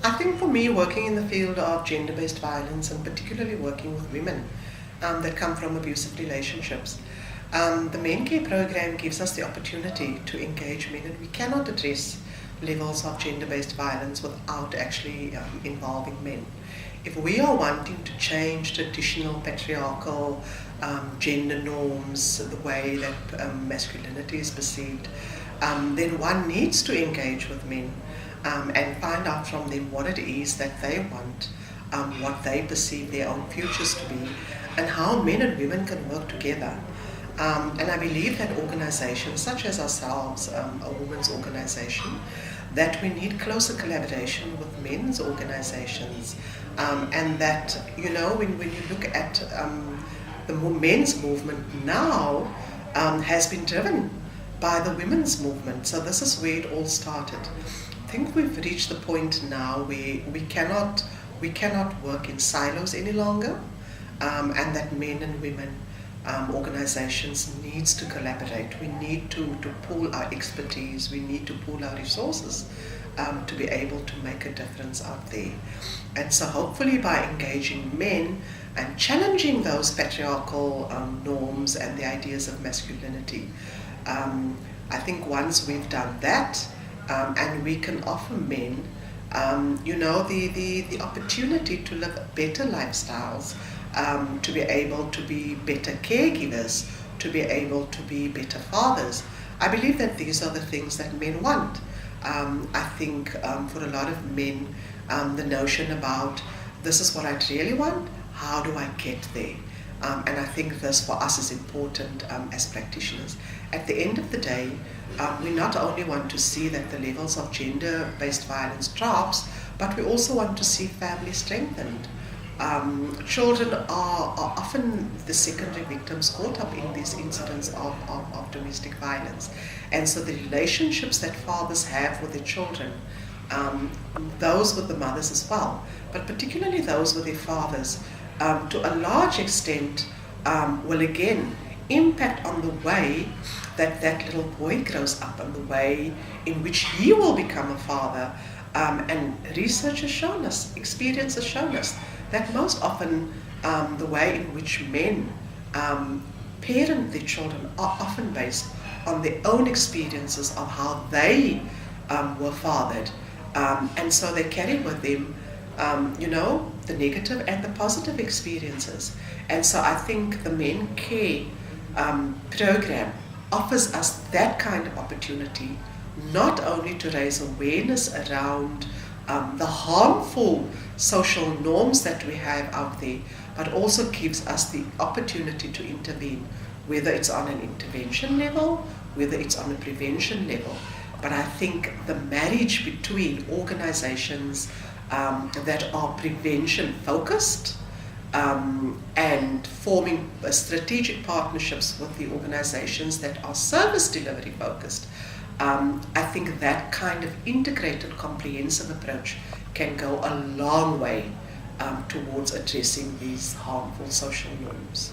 I think for me, working in the field of gender-based violence and particularly working with women that come from abusive relationships, the MenCare program gives us the opportunity to engage men, and we cannot address levels of gender-based violence without actually involving men. If we are wanting to change traditional patriarchal gender norms, the way that masculinity is perceived, then one needs to engage with men and find out from them what it is that they want, what they perceive their own futures to be, and how men and women can work together. And I believe that organizations such as ourselves, a women's organization, that we need closer collaboration with men's organizations, and that, when you look at the men's movement now has been driven by the women's movement. So this is where it all started. I think we've reached the point now where we cannot work in silos any longer, and that men and women organizations needs to collaborate. We need to pool our expertise, we need to pool our resources to be able to make a difference out there. And so hopefully by engaging men and challenging those patriarchal norms and the ideas of masculinity, I think once we've done that, and we can offer men the opportunity to live better lifestyles, to be able to be better caregivers, to be able to be better fathers. I believe that these are the things that men want. I think for a lot of men, the notion about this is what I really want, how do I get there? And I think this for us is important as practitioners. At the end of the day, we not only want to see that the levels of gender-based violence drops, but we also want to see families strengthened. Children are often the secondary victims caught up in these incidents of domestic violence. And so the relationships that fathers have with their children, those with the mothers as well, but particularly those with their fathers, to a large extent will again impact on the way that that little boy grows up and the way in which he will become a father. And research has shown us, experience has shown us, that most often the way in which men parent their children are often based on their own experiences of how they were fathered. And so they carry with them the negative and the positive experiences. And so I think the MenCare program offers us that kind of opportunity, not only to raise awareness around the harmful social norms that we have out there, but also gives us the opportunity to intervene, whether it's on an intervention level, whether it's on a prevention level. But I think the marriage between organizations that are prevention focused and forming strategic partnerships with the organizations that are service delivery focused, I think that kind of integrated, comprehensive approach can go a long way towards addressing these harmful social norms.